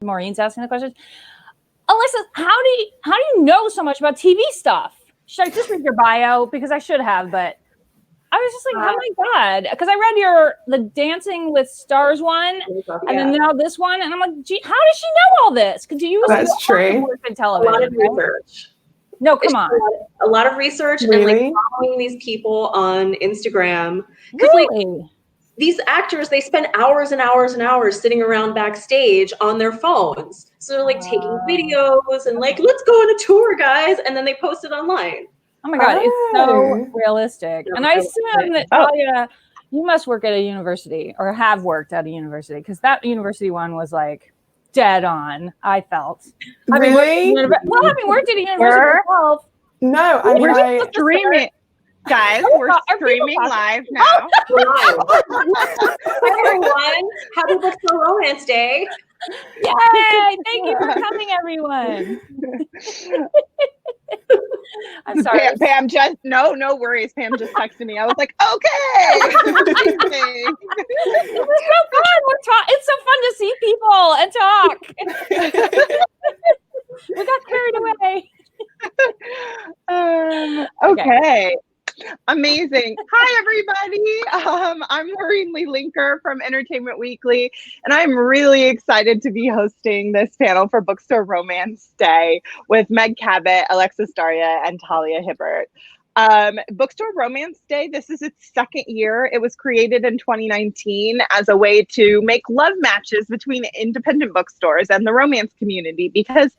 Maureen's asking the questions. Alexis, how do you know so much about TV stuff? Should I just read your bio? Because I should have, but I was just like, oh my God. Because I read the Dancing with Stars one, and then now this one, and I'm like, gee, how does she know all this? Because you That's true. Work in television, a lot of research. No, come on. A lot of research and like following these people on Instagram. Because like these actors, they spend hours and hours and hours sitting around backstage on their phones. So they're like taking videos and like, let's go on a tour, guys. And then they post it online. Oh my God, it's so realistic. And I assume that Talia, you must work at a university or have worked at a university, because that university one was like dead on, I felt. Really? Having worked at a university myself. No, I mean, we're streaming. Guys, we're streaming live now. Everyone, happy Bookstore Romance Day. Yay! Thank you for coming, everyone. I'm sorry. Pam just no worries. Pam just texted me. I was like, okay. It was so fun. It's so fun to see people and talk. We got carried away. Okay. Amazing. Hi, everybody. I'm Maureen Lenker from Entertainment Weekly, and I'm really excited to be hosting this panel for Bookstore Romance Day with Meg Cabot, Alexis Daria, and Talia Hibbert. Bookstore Romance Day, this is its second year. It was created in 2019 as a way to make love matches between independent bookstores and the romance community, because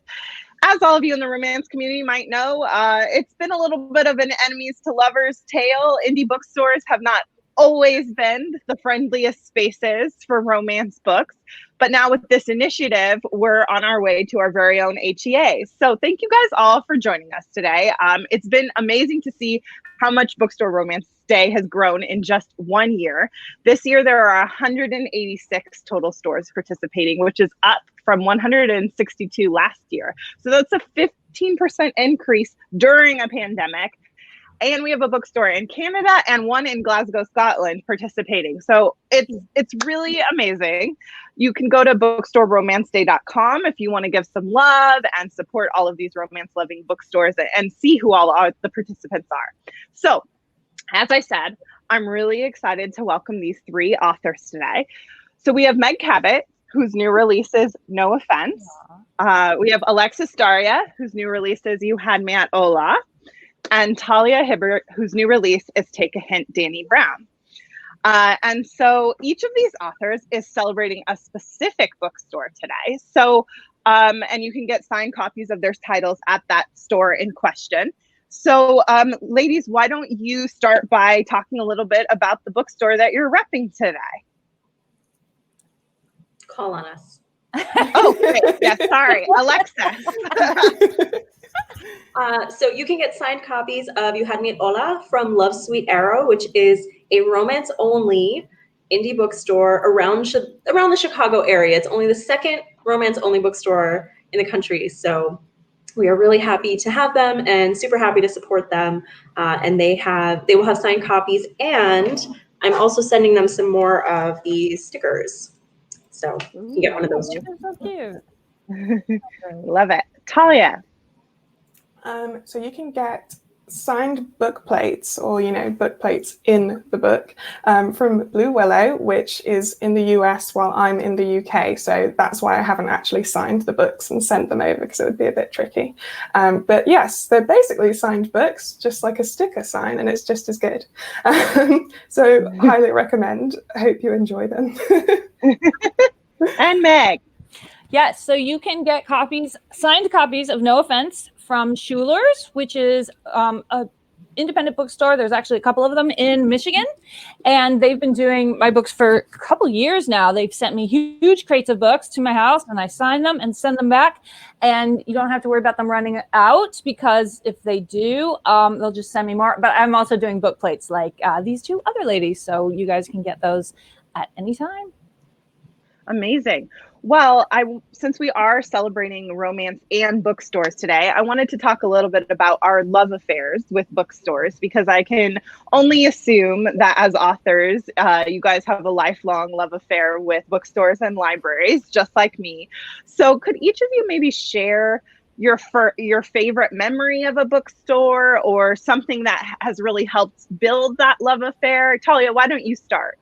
as all of you in the romance community might know, it's been a little bit of an enemies to lovers tale. Indie bookstores have not always been the friendliest spaces for romance books. But now with this initiative, we're on our way to our very own HEA. So thank you guys all for joining us today. It's been amazing to see how much Bookstore Romance Day has grown in just 1 year. This year, there are 186 total stores participating, which is up from 162 last year. So that's a 15% increase during a pandemic. And we have a bookstore in Canada and one in Glasgow, Scotland participating. So it's really amazing. You can go to bookstoreromanceday.com if you want to give some love and support all of these romance-loving bookstores and see who all the participants are. So, as I said, I'm really excited to welcome these three authors today. So we have Meg Cabot, whose new release is No Offense. We have Alexis Daria, whose new release is You Had Me at Ola. And Talia Hibbert, whose new release is Take a Hint, Danny Brown. And so each of these authors is celebrating a specific bookstore today. So, and you can get signed copies of their titles at that store in question. So, ladies, why don't you start by talking a little bit about the bookstore that you're repping today? Call on us. Oh, great. Yeah, sorry. Alexis. So you can get signed copies of You Had Me at Ola from Love Sweet Arrow, which is a romance-only indie bookstore around the Chicago area. It's only the second romance-only bookstore in the country. So we are really happy to have them and super happy to support them. And they will have signed copies, and I'm also sending them some more of the stickers. So you can get one of those too. So cute. Love it. Talia. So you can get signed book plates, or book plates in the book, from Blue Willow, which is in the US while I'm in the UK. So that's why I haven't actually signed the books and sent them over, because it would be a bit tricky. But yes, they're basically signed books, just like a sticker sign, and it's just as good. So highly recommend. I hope you enjoy them. And Meg. Yes, so you can get signed copies of No Offense from Schuler's, which is a independent bookstore. There's actually a couple of them in Michigan, and they've been doing my books for a couple years now. They've sent me huge crates of books to my house, and I sign them and send them back, and you don't have to worry about them running out, because if they do, they'll just send me more. But I'm also doing book plates like these two other ladies, so you guys can get those at any time. Amazing. Well, since we are celebrating romance and bookstores today, I wanted to talk a little bit about our love affairs with bookstores, because I can only assume that as authors, you guys have a lifelong love affair with bookstores and libraries, just like me. So could each of you maybe share your favorite memory of a bookstore, or something that has really helped build that love affair? Talia, why don't you start?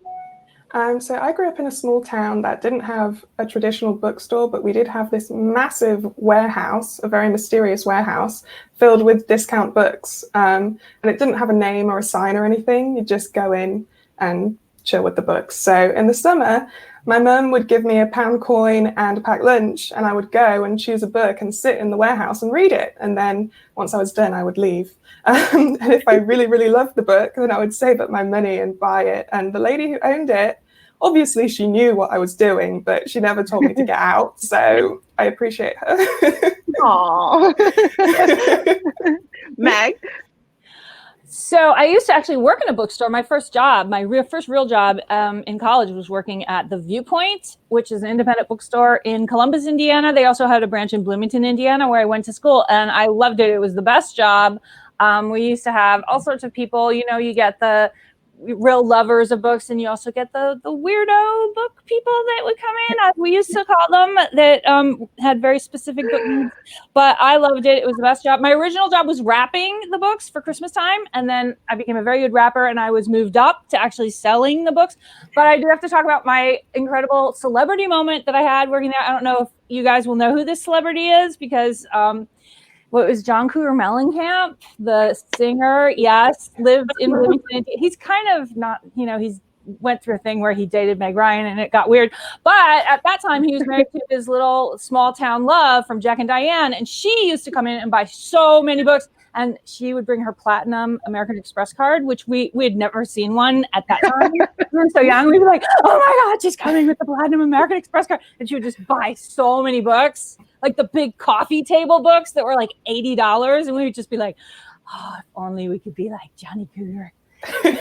So I grew up in a small town that didn't have a traditional bookstore, but we did have this massive warehouse, a very mysterious warehouse, filled with discount books. And it didn't have a name or a sign or anything. You'd just go in and chill with the books. So in the summer, my mum would give me a pound coin and a packed lunch, and I would go and choose a book and sit in the warehouse and read it. And then once I was done, I would leave. And if I really, really loved the book, then I would save up my money and buy it. And the lady who owned it, obviously she knew what I was doing, but she never told me to get out. So I appreciate her. Aww. Meg? So I used to actually work in a bookstore. My first job, first real job in college was working at the Viewpoint, which is an independent bookstore in Columbus, Indiana. They also had a branch in Bloomington, Indiana, where I went to school, and I loved it. It was the best job. We used to have all sorts of people. You know, you get the real lovers of books, and you also get the weirdo book people that would come in. We used to call them, that had very specific book needs, but I loved it. It was the best job. My original job was wrapping the books for Christmas time, and then I became a very good wrapper, and I was moved up to actually selling the books. But I do have to talk about my incredible celebrity moment that I had working there. I don't know if you guys will know who this celebrity is, because it was John Cougar Mellencamp, the singer, yes, lived in Bloomington. He's kind of not, he's went through a thing where he dated Meg Ryan and it got weird. But at that time, he was married to his little small town love from Jack and Diane. And she used to come in and buy so many books. And she would bring her platinum American Express card, which we had never seen one at that time. We were so young. We'd be like, oh my God, she's coming with the platinum American Express card. And she would just buy so many books, like the big coffee table books that were like $80. And we would just be like, oh, if only we could be like Johnny Cougar. So, okay.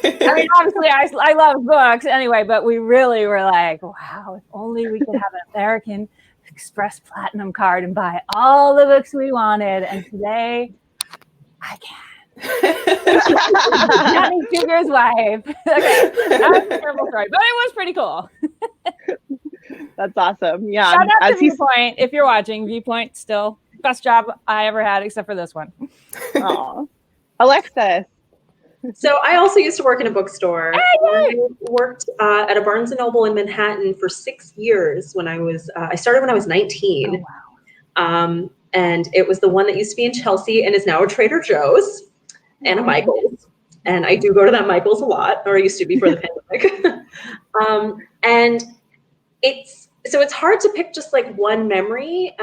I mean, obviously I love books anyway, but we really were like, wow, if only we could have an American Express Platinum card and buy all the books we wanted. And today I can. Johnny Cougar's wife. Okay, that's a terrible story, but it was pretty cool. That's awesome. Yeah. Shout out to Viewpoint. If you're watching, Viewpoint, still best job I ever had, except for this one. Aww. Alexis. So I also used to work in a bookstore. I worked at a Barnes & Noble in Manhattan for 6 years when I started when I was 19. Oh, wow. And it was the one that used to be in Chelsea and is now a Trader Joe's and a Michael's. And I do go to that Michael's a lot, or I used to before the pandemic. And it's hard to pick just like one memory.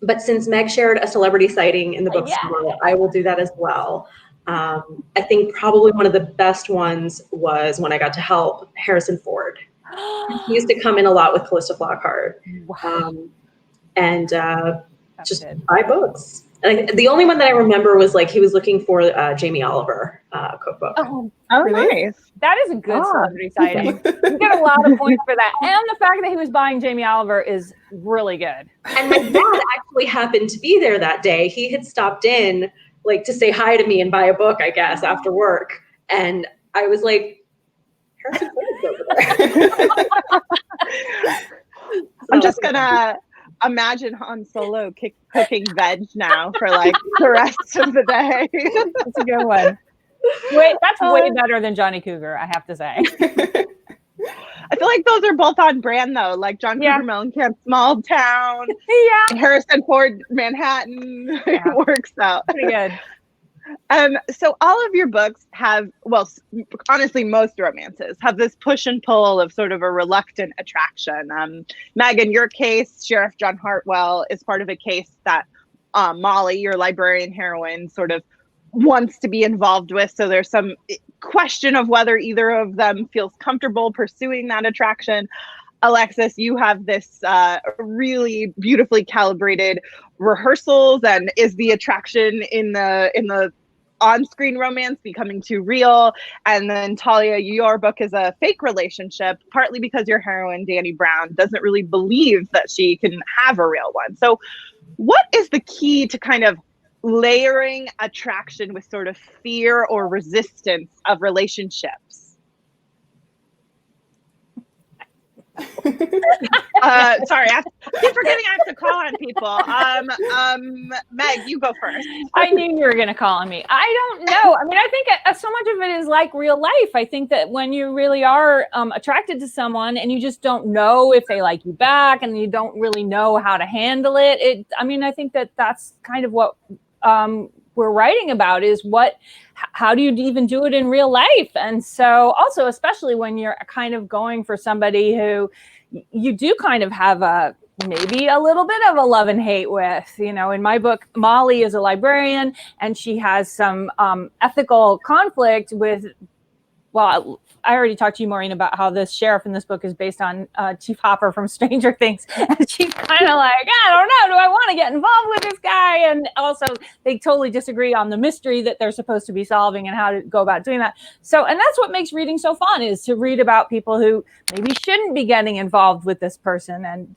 But since Meg shared a celebrity sighting in the bookstore, I will do that as well. I think probably one of the best ones was when I got to help Harrison Ford. He used to come in a lot with Callista Flockhart, and just buy books. And the only one that I remember was like he was looking for Jamie Oliver cookbook. Oh, really? Nice. That is a good celebrity sighting. You get a lot of points for that. And the fact that he was buying Jamie Oliver is really good. And my dad actually happened to be there that day. He had stopped in like to say hi to me and buy a book, I guess, after work. And I was like, Harrison Ford is over there. I'm just gonna imagine Han Solo cooking veg now for like the rest of the day. That's a good one. Wait, that's way better than Johnny Cougar, I have to say. I feel like those are both on brand though, like John Cougar Mellencamp, small town. Harrison Ford, Manhattan. It works out. Pretty good. So all of your books have, well, honestly, most romances have this push and pull of sort of a reluctant attraction. Meg, in your case, Sheriff John Hartwell is part of a case that Molly, your librarian heroine, sort of wants to be involved with. So there's some question of whether either of them feels comfortable pursuing that attraction. Alexis, you have this really beautifully calibrated rehearsals, and is the attraction in the on-screen romance becoming too real. And then Talia, your book is a fake relationship, partly because your heroine, Dani Brown, doesn't really believe that she can have a real one. So what is the key to kind of layering attraction with sort of fear or resistance of relationships? Sorry, I keep forgetting I have to call on people. Meg, you go first. I knew you were going to call on me. I don't know. I mean, I think so much of it is like real life. I think that when you really are attracted to someone and you just don't know if they like you back and you don't really know how to handle it. I mean, I think that that's kind of what we're writing about is how do you even do it in real life? And so also, especially when you're kind of going for somebody who you do kind of have maybe a little bit of a love and hate with, in my book, Molly is a librarian and she has some ethical conflict with, well, I already talked to you, Maureen, about how this sheriff in this book is based on Chief Hopper from Stranger Things. And she's kind of like, I don't know, do I want to get involved with this guy? And also they totally disagree on the mystery that they're supposed to be solving and how to go about doing that. So, and that's what makes reading so fun, is to read about people who maybe shouldn't be getting involved with this person. And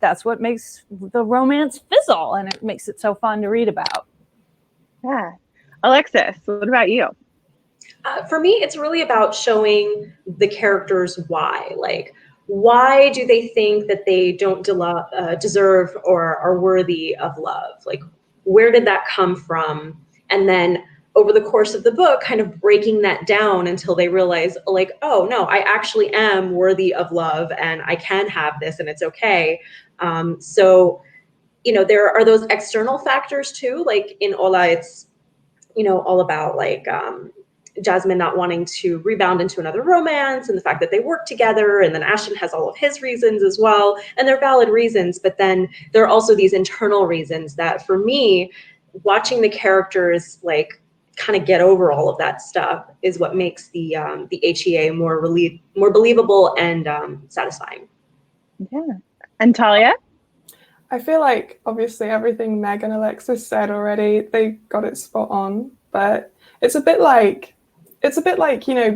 that's what makes the romance fizzle, and it makes it so fun to read about. Yeah. Alexis, what about you? For me, it's really about showing the characters why. Like, why do they think that they don't deserve or are worthy of love? Like, where did that come from? And then over the course of the book, kind of breaking that down until they realize, like, oh, no, I actually am worthy of love and I can have this and it's okay. So, there are those external factors too. Like in Ola, it's, all about like, Jasmine not wanting to rebound into another romance and the fact that they work together, and then Ashton has all of his reasons as well, and they're valid reasons, but then there are also these internal reasons that for me, watching the characters like kind of get over all of that stuff is what makes the HEA more believable and satisfying. Yeah. And Talia? I feel like obviously everything Meg and Alexis said already, they got it spot on, but it's a bit like,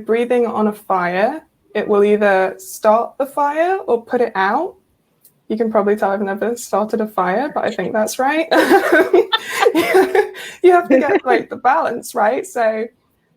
breathing on a fire. It will either start the fire or put it out. You can probably tell I've never started a fire, but I think that's right. You have to get like the balance, right? So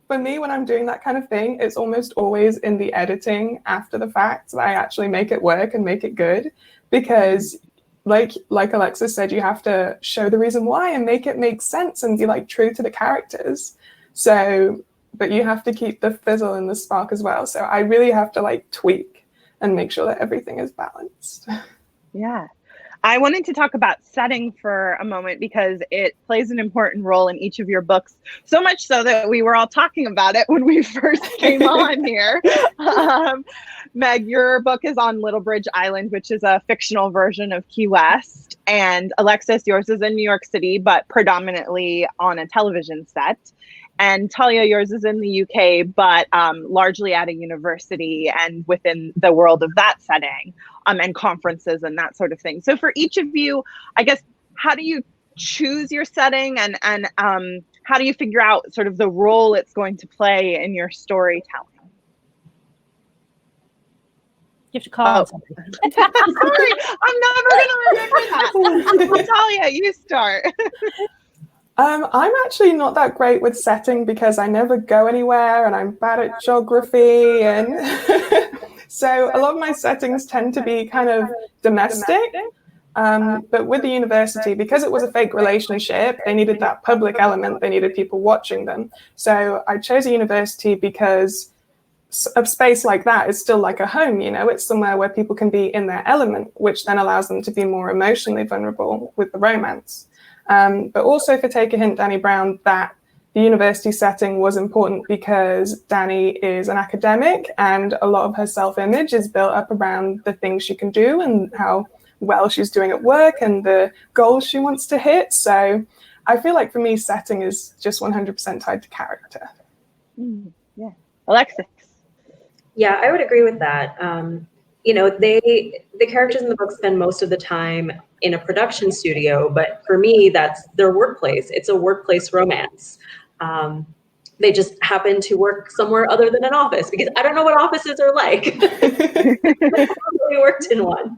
for me, when I'm doing that kind of thing, it's almost always in the editing after the fact that I actually make it work and make it good. Because like Alexis said, you have to show the reason why and make it make sense and be like true to the characters. So, but you have to keep the fizzle and the spark as well. So I really have to like tweak and make sure that everything is balanced. Yeah. I wanted to talk about setting for a moment because it plays an important role in each of your books, so much so that we were all talking about it when we first came on here. Meg, your book is on Little Bridge Island, which is a fictional version of Key West. And Alexis, yours is in New York City, but predominantly on a television set. And Talia, yours is in the UK, but largely at a university and within the world of that setting, and conferences and that sort of thing. So for each of you, I guess, how do you choose your setting and how do you figure out sort of the role it's going to play in your storytelling? You have to call somebody. Sorry, I'm never going to remember that. Talia, you start. I'm actually not that great with setting because I never go anywhere and I'm bad at geography. And so a lot of my settings tend to be kind of domestic. But with the university, because it was a fake relationship, they needed that public element. They needed people watching them. So I chose a university because a space like that is still like a home, it's somewhere where people can be in their element, which then allows them to be more emotionally vulnerable with the romance. But also, if you take a hint, Dani Brown, that the university setting was important because Dani is an academic and a lot of her self-image is built up around the things she can do and how well she's doing at work and the goals she wants to hit. So I feel like for me, setting is just 100% tied to character. Yeah. Alexis. Yeah, I would agree with that. The characters in the book spend most of the time in a production studio, but for me, that's their workplace. It's a workplace romance. They just happen to work somewhere other than an office, because I don't know what offices are like. I really worked in one.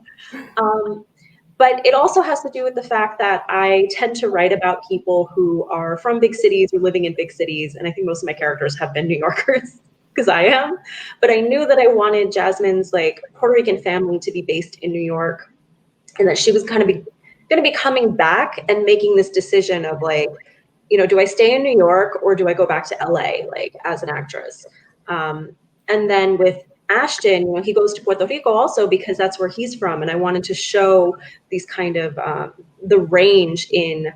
But it also has to do with the fact that I tend to write about people who are from big cities or living in big cities. And I think most of my characters have been New Yorkers, because I am. But I knew that I wanted Jasmine's like Puerto Rican family to be based in New York, and that she was kind of going to be coming back and making this decision of like, you know, do I stay in New York or do I go back to LA, like as an actress? And then with Ashton, you know, he goes to Puerto Rico also because that's where he's from. And I wanted to show these kind of the range in,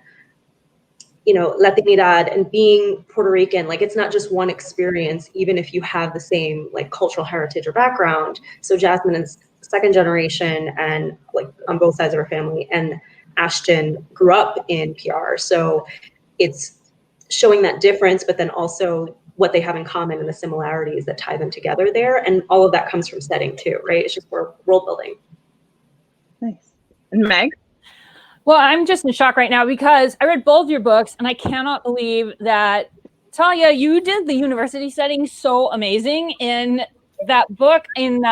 you know, Latinidad and being Puerto Rican. Like, it's not just one experience, even if you have the same like cultural heritage or background. So Jasmine is second generation and like on both sides of her family, and Ashton grew up in PR. So it's showing that difference, but then also what they have in common and the similarities that tie them together there. And all of that comes from setting too, right? It's just world building. Nice. And Meg? Well, I'm just in shock right now because I read both your books and I cannot believe that, Talia, you did the university setting so amazing in that book in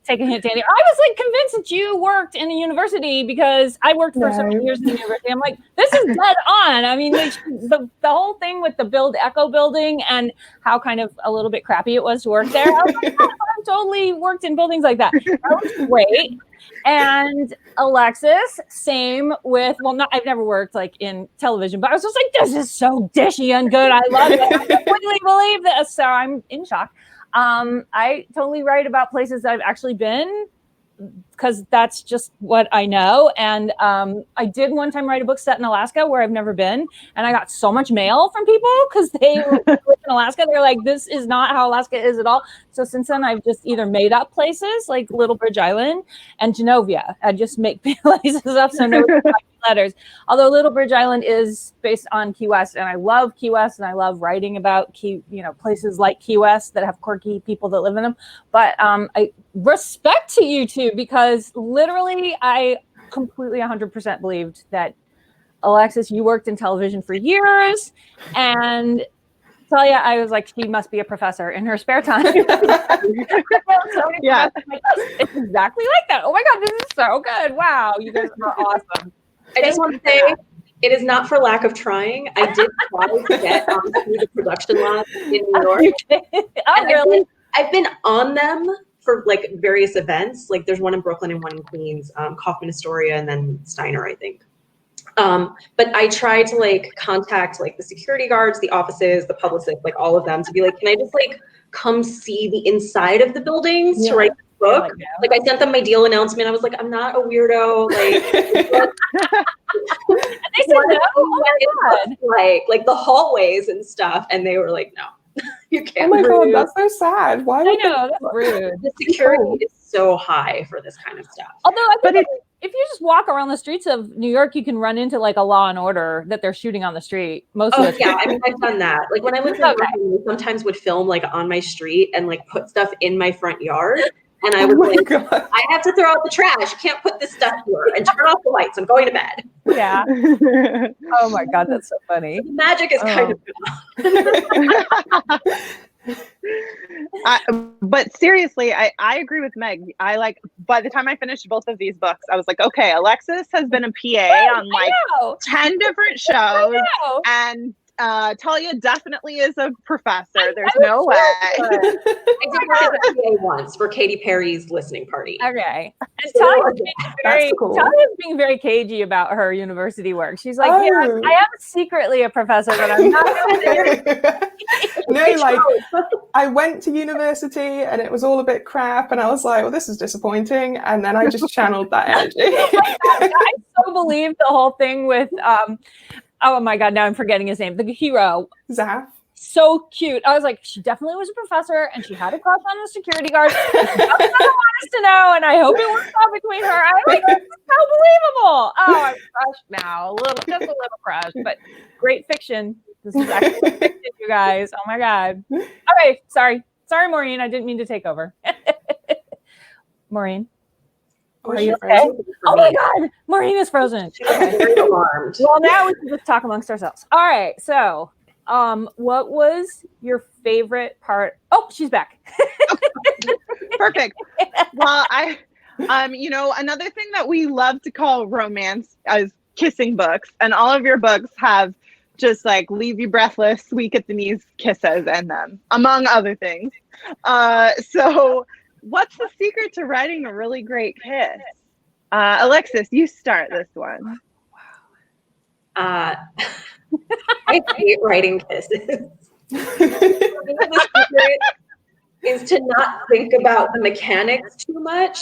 Take a Hint, Dandy. I was like convinced that you worked in a university because I worked for so many years in the university. I'm like, this is dead on. I mean, the whole thing with the Build Echo building and how kind of a little bit crappy it was to work there. I was like, oh, I've totally worked in buildings like that. That was great. And Alexis, same with, well, I've never worked like in television, but I was just like, this is so dishy and good. I love it. I completely believe this. So I'm in shock. I totally write about places that I've actually been because that's just what I know. And I did one time write a book set in Alaska where I've never been. And I got so much mail from people because they live in Alaska. They're like, this is not how Alaska is at all. So since then, I've just either made up places like Little Bridge Island and Genovia. I just make places up so nobody can letters. Although Little Bridge Island is based on Key West, and I love Key West, and I love writing about places like Key West that have quirky people that live in them. But I respect to you two because literally I completely 100% believed that Alexis, you worked in television for years, and Talia, I was like, she must be a professor in her spare time. Yeah, it's exactly like that. Oh my God, this is so good! Wow, you guys are awesome. I just want to say, it is not for lack of trying. I did try to get onto the production lot in New York. Really? I've been on them for like various events. Like there's one in Brooklyn and one in Queens, Kaufman Astoria, and then Steiner, I think. But I tried to like contact like the security guards, the offices, the publicists, like all of them to be like, can I just like come see the inside of the buildings to write the book? Like I sent them my deal announcement. I was like, I'm not a weirdo. Like, and they said no. Oh my God. Like the hallways and stuff. And they were like, no. You can't. Oh my God, that's so sad. Why? I know, that's rude. The security is so high for this kind of stuff. Although I think if you just walk around the streets of New York, you can run into like a Law and Order that they're shooting on the street. Most of the yeah, I mean, I've done that. Like when I lived in Brooklyn, we sometimes would film like on my street and like put stuff in my front yard. And I was I have to throw out the trash. You can't put this stuff here. And turn off the lights. I'm going to bed. Yeah. Oh my God, that's so funny. So the magic is kind of but seriously, I agree with Meg. I like, by the time I finished both of these books, I was like, okay, Alexis has been a PA on like 10 different shows. And Talia definitely is a professor. There's no way. I did work as a PA once for Katy Perry's listening party. Okay. And Talia's being very cagey about her university work. She's like, yeah, I am secretly a professor, but I'm not. No, like I went to university and it was all a bit crap, and I was like, well, this is disappointing. And then I just channeled that energy. I so believe the whole thing with oh my God, now I'm forgetting his name. The hero. Zaf. So cute. I was like, she definitely was a professor and she had a crush on the security guard. She doesn't want us to know, and I hope it works out between her. I'm like, this is so believable. Oh, I'm crushed now. Just a little crushed, but great fiction. This is actually fiction, you guys. Oh my God. Okay, sorry. Sorry, Maureen. I didn't mean to take over. Maureen. Are you okay? Oh my God, Maureen is frozen. She's very alarmed. Well, now we can just talk amongst ourselves. All right, so what was your favorite part? Oh, she's back. Perfect. Well, another thing that we love to call romance is kissing books, and all of your books have just like leave you breathless, weak at the knees kisses in them, among other things. So what's the secret to writing a really great kiss? Alexis, you start this one. I hate writing kisses. The secret is to not think about the mechanics too much,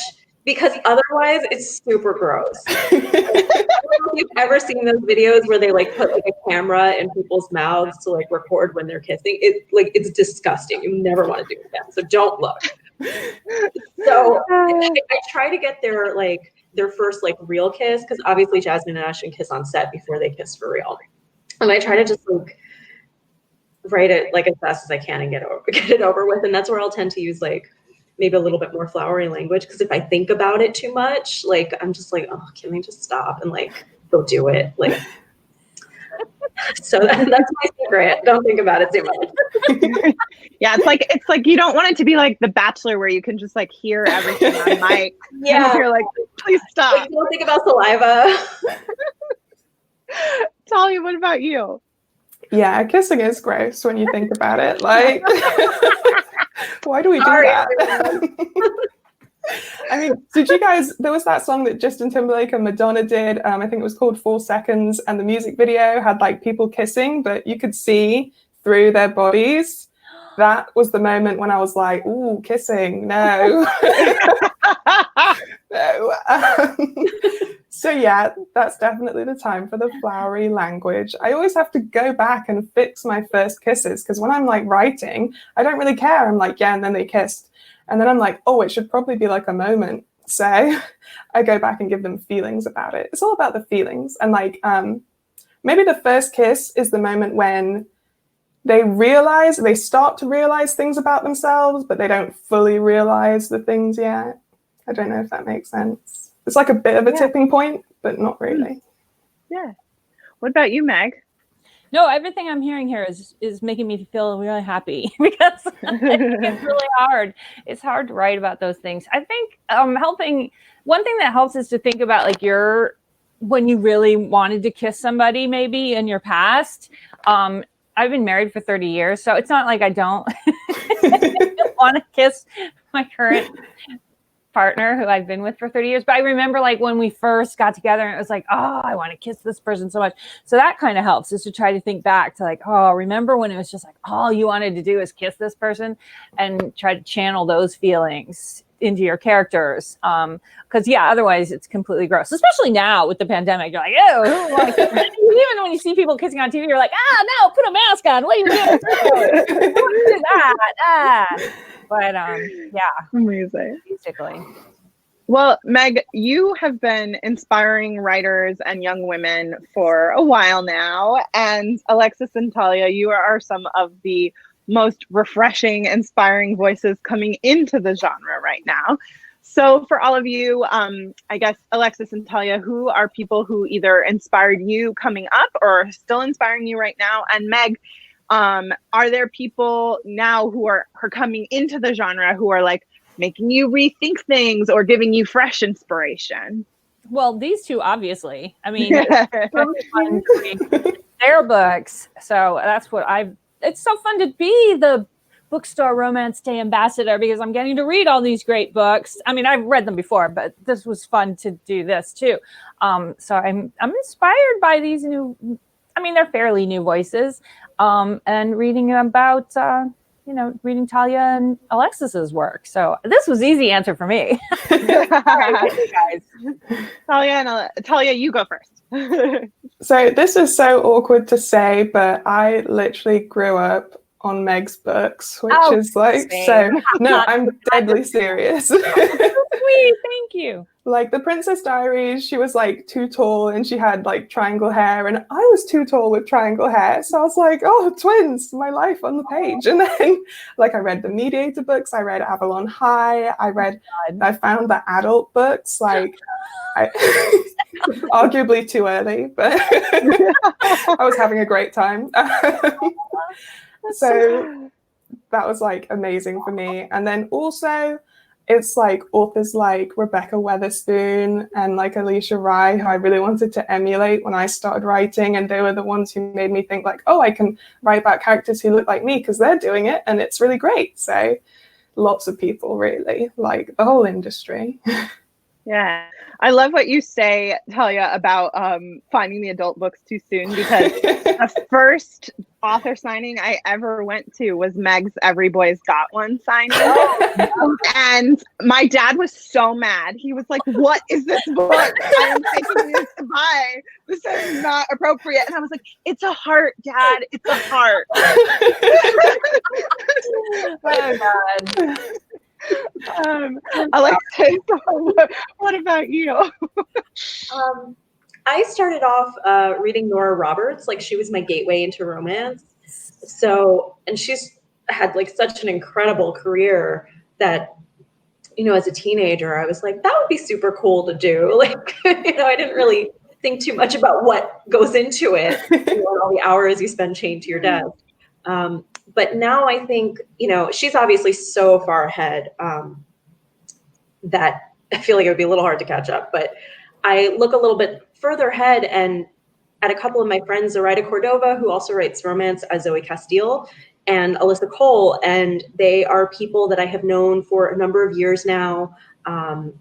because otherwise it's super gross. I don't know if you've ever seen those videos where they like put like a camera in people's mouths to like record when they're kissing. It's disgusting. You never want to do it again. So don't look. So I try to get their first like real kiss, because obviously Jasmine and Ashton kiss on set before they kiss for real. And I try to just like write it like as fast as I can and get it over with. And that's where I'll tend to use like maybe a little bit more flowery language, because if I think about it too much, like I'm just like, oh, can we just stop and like go do it? Like, so that's my secret. Don't think about it too much. Yeah, it's like you don't want it to be like The Bachelor, where you can just like hear everything on mic. Yeah, you're like, please stop. Like, don't think about saliva. Talia, what about you? Yeah, kissing is gross when you think about it. Like, why do we do that? I mean, did you guys, there was that song that Justin Timberlake and Madonna did. I think it was called 4 Seconds. And the music video had like people kissing, but you could see through their bodies. That was the moment when I was like, ooh, kissing, no. No. So yeah, that's definitely the time for the flowery language. I always have to go back and fix my first kisses, because when I'm like writing, I don't really care. I'm like, yeah, and then they kissed. And then I'm like, oh, it should probably be like a moment. So I go back and give them feelings about it. It's all about the feelings. And like, maybe the first kiss is the moment when they start to realize things about themselves, but they don't fully realize the things yet. I don't know if that makes sense. It's like a bit of a tipping point, but not really. Yeah. What about you, Meg? No, everything I'm hearing here is making me feel really happy, because it's really hard. It's hard to write about those things. I think one thing that helps is to think about like when you really wanted to kiss somebody maybe in your past. I've been married for 30 years, so it's not like I don't want to kiss my current partner who I've been with for 30 years. But I remember like when we first got together and it was like, oh, I want to kiss this person so much. So that kind of helps, is to try to think back to like, oh, remember when it was just like, all you wanted to do is kiss this person, and try to channel those feelings into your characters. Because yeah, otherwise it's completely gross, especially now with the pandemic. You're like, ew, who wants to-" even when you see people kissing on TV, you're like, no, put a mask on. What are you doing? Don't do that. But yeah, amazing. Basically. Well, Meg, you have been inspiring writers and young women for a while now, and Alexis and Talia, you are some of the most refreshing, inspiring voices coming into the genre right now. So for all of you, I guess, Alexis and Talia, who are people who either inspired you coming up or are still inspiring you right now? And Meg, are there people now who are coming into the genre who are like making you rethink things or giving you fresh inspiration? Well, these two, obviously. I mean, it's really fun to read their books. So that's what it's so fun to be the Bookstore Romance Day ambassador, because I'm getting to read all these great books. I mean, I've read them before, but this was fun to do this too. So I'm inspired by these they're fairly new voices, and reading about, reading Talia and Alexis's work. So this was easy answer for me. Guys. Talia, you go first. So this is so awkward to say, but I literally grew up on Meg's books, which is like, same. So no, I'm deadly serious. Sweet, thank you. Like the Princess Diaries, she was like too tall and she had like triangle hair, and I was too tall with triangle hair. So I was like, oh, twins, my life on the page. And then like I read the Mediator books, I read Avalon High, I found the adult books, like Arguably too early, but I was having a great time. So that was like amazing for me. And then also it's like authors like Rebecca Weatherspoon and like Alicia Rye, who I really wanted to emulate when I started writing. And they were the ones who made me think like, oh, I can write about characters who look like me because they're doing it and it's really great. So lots of people, really, like the whole industry. Yeah. I love what you say, Talia, about finding the adult books too soon, because the first author signing I ever went to was Meg's Every Boy's Got One signing. And my dad was so mad. He was like, what is this book I am taking this to buy? This is not appropriate. And I was like, it's a heart, Dad. It's a heart. Oh, God. Alexis, what about you? I started off reading Nora Roberts. Like, she was my gateway into romance. So, and she's had like such an incredible career that, you know, as a teenager, I was like, that would be super cool to do. Like, you know, I didn't really think too much about what goes into it, you know, and all the hours you spend chained to your desk. But now I think, you know, she's obviously so far ahead that I feel like it would be a little hard to catch up. But I look a little bit further ahead and at a couple of my friends, Zoraida Cordova, who also writes romance, as Zoe Castile, and Alyssa Cole. And they are people that I have known for a number of years now,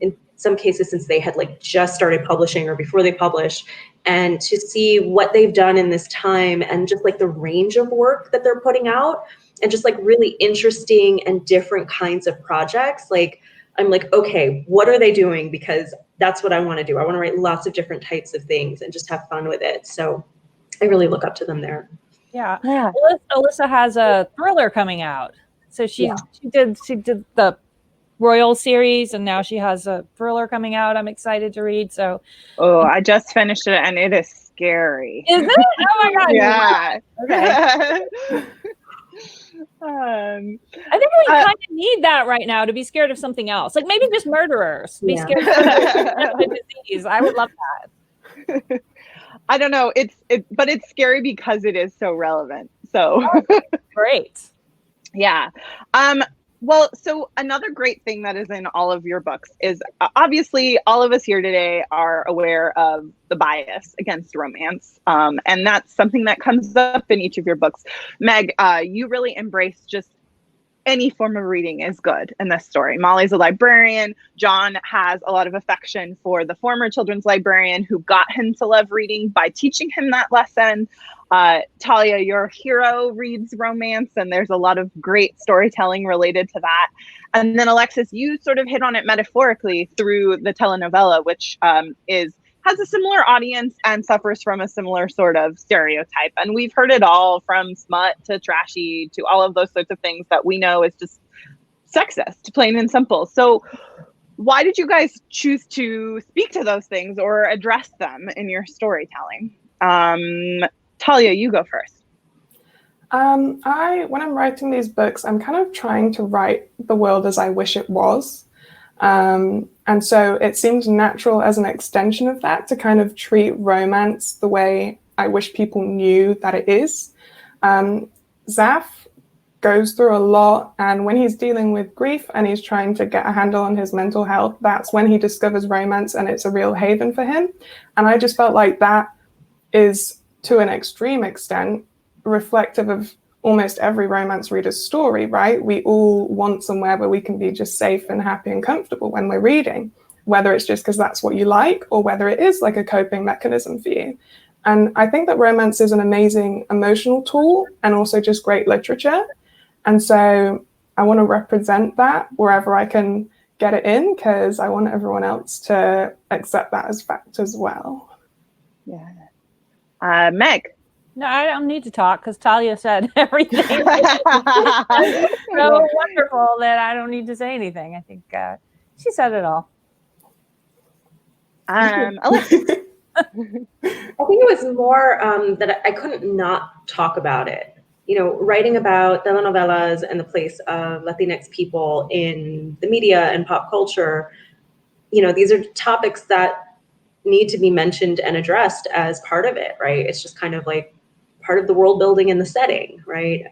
in some cases since they had like just started publishing or before they published. And to see what they've done in this time and just like the range of work that they're putting out and just like really interesting and different kinds of projects. Like, I'm like, okay, what are they doing? Because that's what I want to do. I want to write lots of different types of things and just have fun with it. So I really look up to them there. Yeah. Alyssa has a thriller coming out. So she did the Royal series, and now she has a thriller coming out. I'm excited to read. So, I just finished it, and it is scary. Is it? Oh my God! Yeah. Okay. I think we kind of need that right now, to be scared of something else, like maybe just murderers. Be scared of a disease. I would love that. I don't know. But it's scary because it is so relevant. So great. Yeah. Well, so another great thing that is in all of your books is obviously all of us here today are aware of the bias against romance. And that's something that comes up in each of your books. Meg, you really embrace just any form of reading is good in this story. Molly's a librarian. John has a lot of affection for the former children's librarian who got him to love reading by teaching him that lesson. Talia, your hero reads romance, and there's a lot of great storytelling related to that. And then Alexis, you sort of hit on it metaphorically through the telenovela, which has a similar audience and suffers from a similar sort of stereotype. And we've heard it all, from smut to trashy to all of those sorts of things that we know is just sexist, plain and simple. So why did you guys choose to speak to those things or address them in your storytelling? Talia, you go first. When I'm writing these books, I'm kind of trying to write the world as I wish it was. And so it seemed natural as an extension of that to kind of treat romance the way I wish people knew that it is. Zaf goes through a lot, and when he's dealing with grief and he's trying to get a handle on his mental health, that's when he discovers romance, and it's a real haven for him. And I just felt like that is, to an extreme extent, reflective of almost every romance reader's story, right? We all want somewhere where we can be just safe and happy and comfortable when we're reading, whether it's just because that's what you like or whether it is like a coping mechanism for you. And I think that romance is an amazing emotional tool and also just great literature. And so I want to represent that wherever I can get it in, because I want everyone else to accept that as fact as well. Yeah. Meg? No, I don't need to talk because Talia said everything. So wonderful that I don't need to say anything. I think she said it all. Alexis? I think it was more that I couldn't not talk about it. You know, writing about telenovelas and the place of Latinx people in the media and pop culture, you know, these are topics that need to be mentioned and addressed as part of it, right? It's just kind of like part of the world building and the setting, right?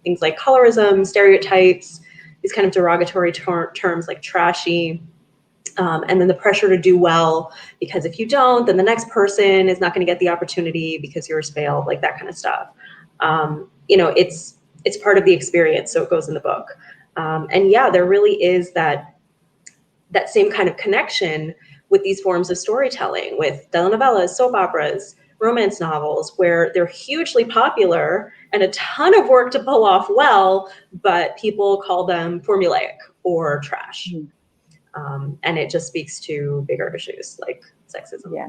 Things like colorism, stereotypes, these kind of derogatory terms like trashy, and then the pressure to do well, because if you don't, then the next person is not going to get the opportunity because yours failed, like that kind of stuff. You know, it's part of the experience, so it goes in the book. And yeah, there really is that same kind of connection with these forms of storytelling, with telenovelas, soap operas, romance novels, where they're hugely popular and a ton of work to pull off well, but people call them formulaic or trash. And it just speaks to bigger issues like sexism. Yeah.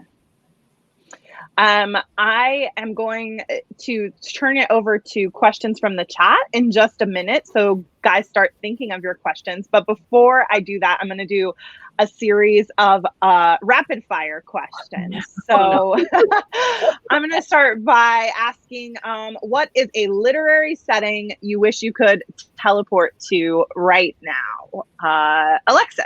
I am going to turn it over to questions from the chat in just a minute. So guys, start thinking of your questions. But before I do that, I'm going to do a series of rapid fire questions. So I'm going to start by asking, what is a literary setting you wish you could teleport to right now? Alexis.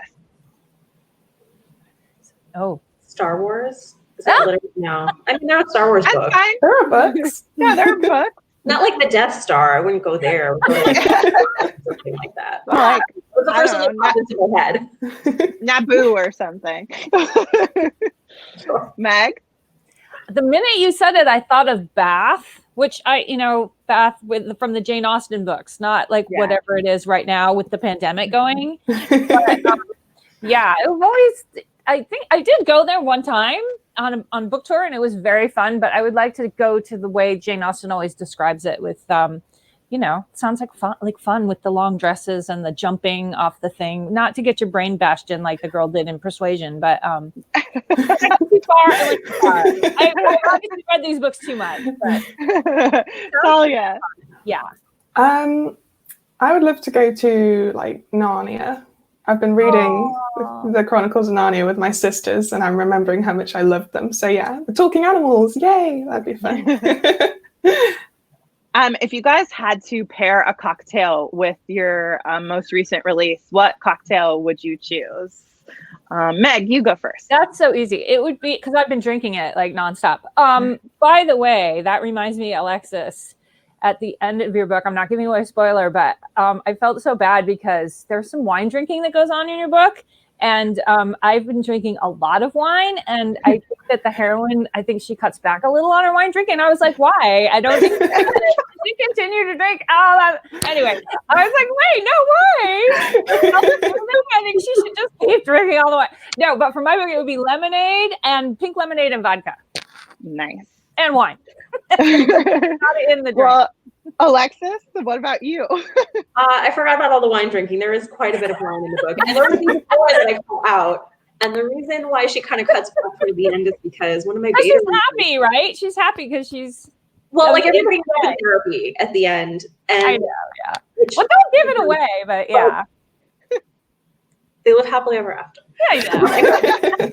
Oh, Star Wars? Is that literally? No. I mean, there are Star Wars That's books. fine. There are books. Yeah, there are books. Not like the Death Star. I wouldn't go there. I would go to, like, something like that. Like, It was the I first don't thing that popped into my head. Naboo or something. Meg? the minute you said it, I thought of Bath, which Bath from the Jane Austen books, not like whatever it is right now with the pandemic going. But, yeah, it was always. I think I did go there one time on book tour, and it was very fun. But I would like to go to the way Jane Austen always describes it, with sounds like fun with the long dresses and the jumping off the thing. Not to get your brain bashed in like the girl did in Persuasion, but too far. I obviously read these books too much. But Talia. Yeah. I would love to go to like Narnia. I've been reading the Chronicles of Narnia with my sisters, and I'm remembering how much I loved them. So yeah, the talking animals, yay, that'd be fun. If you guys had to pair a cocktail with your most recent release, what cocktail would you choose? Meg, you go first. That's so easy. It would be, because I've been drinking it like nonstop. By the way, that reminds me, Alexis, at the end of your book, I'm not giving away a spoiler, but I felt so bad because there's some wine drinking that goes on in your book. And I've been drinking a lot of wine, and I think that the heroine, I think she cuts back a little on her wine drinking. I was like, why? I don't think she continued to drink all that. Anyway, I was like, wait, no way. I think she should just keep drinking all the wine. No, but for my book, it would be lemonade and pink lemonade and vodka. Nice. And wine. Not in the drink. Well, Alexis, what about you? I forgot about all the wine drinking. There is quite a bit of wine in the book. And there were things before that I call out. And the reason why she kind of cuts back toward the end is because one of my she's happy, right? She's happy because she's... Well, like everybody went to therapy at the end. And I know, yeah. Well, don't give it away, but yeah. They live happily ever after. Yeah, I know.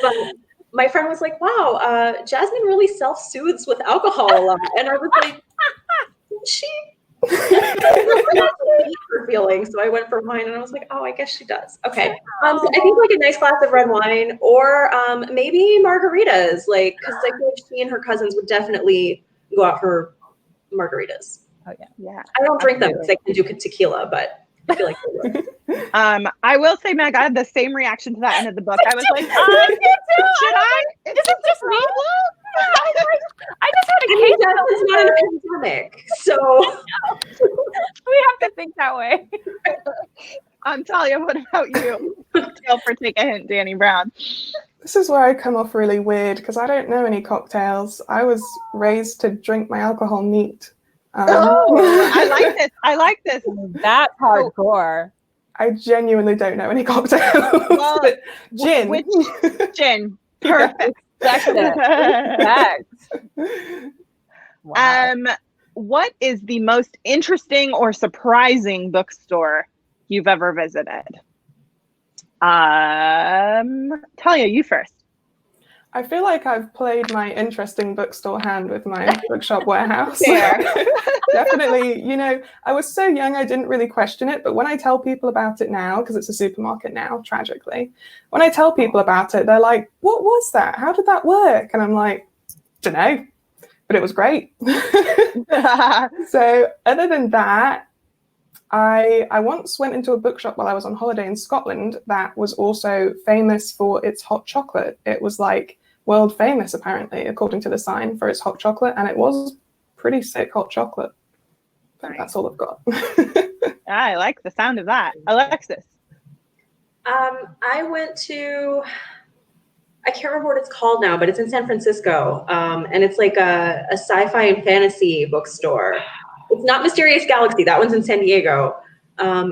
But my friend was like, wow, Jasmine really self-soothes with alcohol a lot. And I was like, she her feelings. So I went for wine, and I was like, oh, I guess she does. Okay. So I think like a nice glass of red wine, or maybe margaritas, like, because I feel like she and her cousins would definitely go out for margaritas. Oh yeah. I don't drink them because I can do tequila, but I feel like they would. I will say, Meg, I had the same reaction to that end of the book. I was like, should I? Is it just me? I just had a case. It's not a pandemic, so we have to think that way. Talia, what about you? Tale for Take a Hint, Danny Brown. This is where I come off really weird because I don't know any cocktails. I was raised to drink my alcohol neat. I like this. That's hardcore. I genuinely don't know any cocktails. Well, gin. Which gin? Perfect. Perfect. Wow. What is the most interesting or surprising bookstore you've ever visited? Talia, you first. I feel like I've played my interesting bookstore hand with my bookshop warehouse. Fair. Definitely, you know, I was so young, I didn't really question it. But when I tell people about it now, because it's a supermarket now, tragically, when I tell people about it, they're like, what was that? How did that work? And I'm like, don't know, but it was great. So other than that, I once went into a bookshop while I was on holiday in Scotland that was also famous for its hot chocolate. It was like world famous, apparently, according to the sign, for its hot chocolate. And it was pretty sick hot chocolate. But that's all I've got. I like the sound of that. Alexis. I went to, I can't remember what it's called now, but it's in San Francisco. And it's like a sci-fi and fantasy bookstore. It's not Mysterious Galaxy. That one's in San Diego.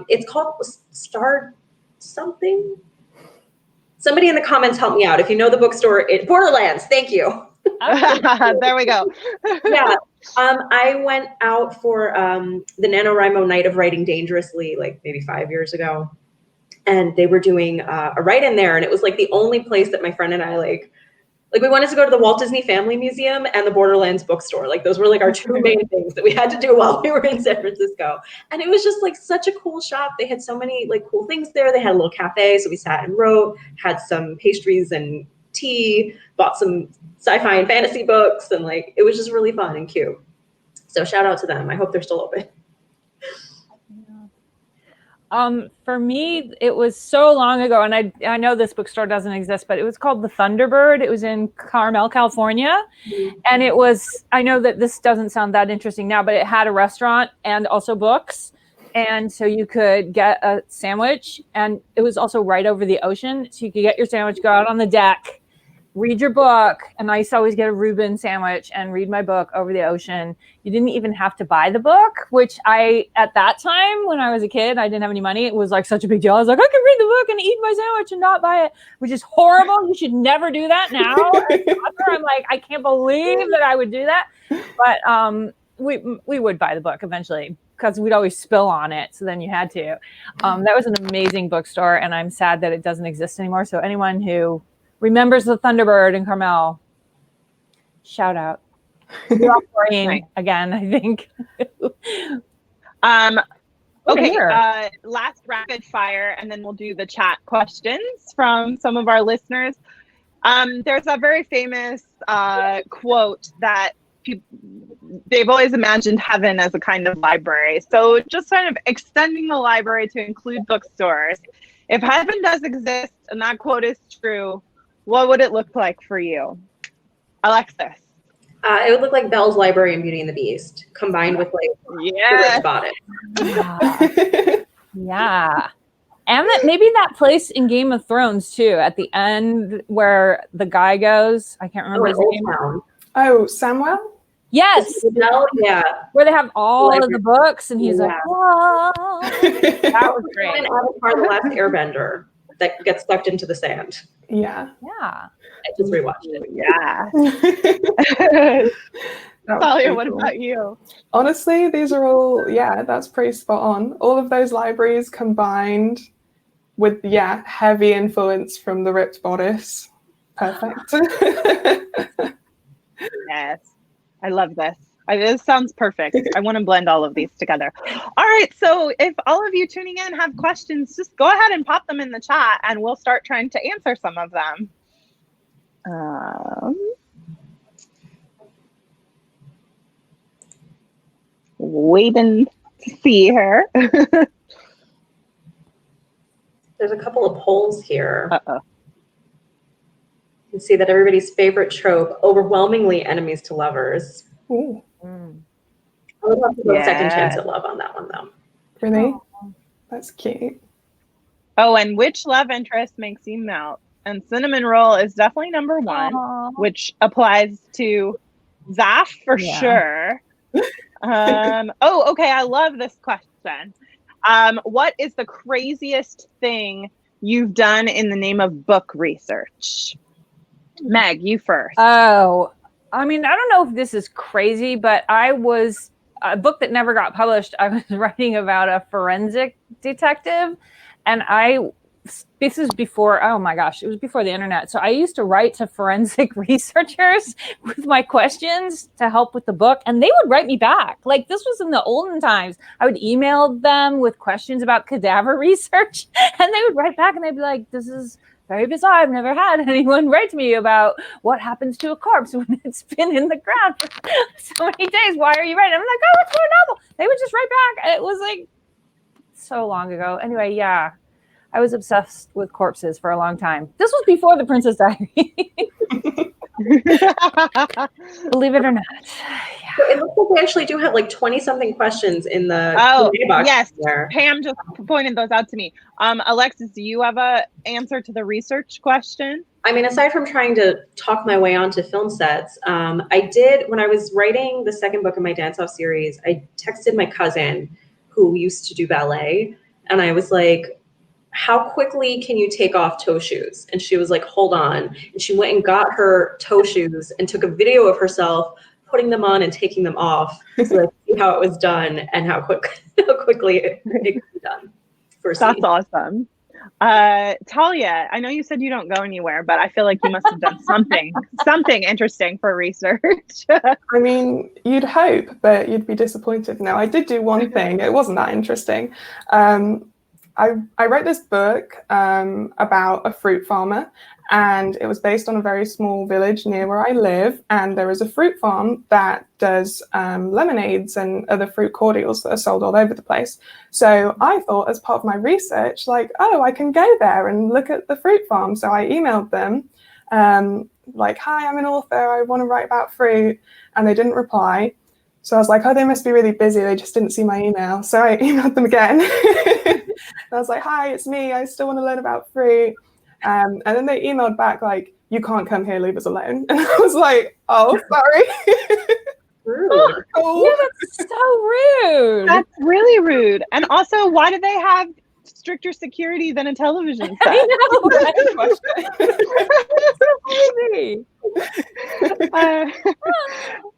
It's called Star something. Somebody in the comments help me out. If you know the bookstore, Borderlands. Thank you. There we go. Yeah. I went out for the NaNoWriMo Night of Writing Dangerously, like maybe 5 years ago. And they were doing a write-in there. And it was like the only place that my friend and I like we wanted to go to the Walt Disney Family Museum and the Borderlands bookstore. Like those were like our two main things that we had to do while we were in San Francisco. And it was just like such a cool shop. They had so many like cool things there. They had a little cafe. So we sat and wrote, had some pastries and tea, bought some sci-fi and fantasy books. And like, it was just really fun and cute. So shout out to them. I hope they're still open. For me, it was so long ago, and I know this bookstore doesn't exist, but it was called the Thunderbird. It was in Carmel, California. Mm-hmm. And it was, I know that this doesn't sound that interesting now, but it had a restaurant and also books. And so you could get a sandwich, and it was also right over the ocean. So you could get your sandwich, go out on the deck, read your book. And I used to always get a Reuben sandwich and read my book over the ocean. You didn't even have to buy the book, which at that time, when I was a kid, I didn't have any money. It was like such a big deal. I was like, I can read the book and eat my sandwich and not buy it, which is horrible. You should never do that now. I'm like, I can't believe that I would do that. But we would buy the book eventually because we'd always spill on it. So then you had to. That was an amazing bookstore. And I'm sad that it doesn't exist anymore. So anyone who remembers the Thunderbird in Carmel, shout out. You're off Maureen again, I think. Okay, last rapid fire, and then we'll do the chat questions from some of our listeners. There's a very famous quote that they've always imagined heaven as a kind of library. So just kind of extending the library to include bookstores. If heaven does exist and that quote is true, what would it look like for you? Alexis. It would look like Belle's Library and Beauty and the Beast combined with like the Rich Bodice. Yeah. And maybe that place in Game of Thrones too, at the end where the guy goes. I can't remember his name. Oh, Samwell? Yes. Yeah. Where they have all of the books and he's like, whoa. That was great. And Avatar: The Last Airbender that gets sucked into the sand. Yeah. Yeah. I just rewatched it. Yeah. Talia, what about you? Honestly, these are all, that's pretty spot on. All of those libraries combined with, heavy influence from the Ripped Bodice. Perfect. Yes. I love this. This sounds perfect. I want to blend all of these together. All right. So if all of you tuning in have questions, just go ahead and pop them in the chat and we'll start trying to answer some of them. Waiting to see her. There's a couple of polls here. Uh-oh. You can see that everybody's favorite trope, overwhelmingly enemies to lovers. Ooh. I would have to go second chance at love on that one, though. Really? That's cute. Oh, and which love interest makes you melt? And cinnamon roll is definitely number one, which applies to Zaf for sure. Okay. I love this question. What is the craziest thing you've done in the name of book research? Meg, you first. Oh, I mean, I don't know if this is crazy, but I was a book that never got published. I was writing about a forensic detective, and I this is before, oh my gosh, it was before the internet. So I used to write to forensic researchers with my questions to help with the book, and they would write me back. Like, this was in the olden times. I would email them with questions about cadaver research, and they would write back and they'd be like, this is very bizarre. I've never had anyone write to me about what happens to a corpse when it's been in the ground for so many days. Why are you writing? I'm like, oh, it's more novel. They would just write back. And it was like so long ago. Anyway, yeah. I was obsessed with corpses for a long time. This was before the Princess Diary. Believe it or not. Yeah. So it looks like we actually do have like 20-something questions in the Q&A box. Yes, there. Pam just pointed those out to me. Alexis, do you have a answer to the research question? I mean, aside from trying to talk my way onto film sets, I did, when I was writing the second book of my dance-off series, I texted my cousin who used to do ballet, and I was like, how quickly can you take off toe shoes? And she was like, hold on. And she went and got her toe shoes and took a video of herself putting them on and taking them off so I could see how it was done and how quickly it could be done. That's awesome. Talia, I know you said you don't go anywhere, but I feel like you must have done something interesting for research. I mean, you'd hope, but you'd be disappointed. No, I did do one thing. It wasn't that interesting. I wrote this book about a fruit farmer, and it was based on a very small village near where I live. And there is a fruit farm that does lemonades and other fruit cordials that are sold all over the place. So I thought, as part of my research, like, oh, I can go there and look at the fruit farm. So I emailed them like, hi, I'm an author. I want to write about fruit. And they didn't reply. So I was like, oh, they must be really busy. They just didn't see my email. So I emailed them again. I was like, hi, it's me. I still want to learn about fruit. And then they emailed back like, you can't come here, leave us alone. And I was like, oh, sorry. Rude. Oh. Yeah, that's so rude. That's really rude. And also, why do they have stricter security than a television set? I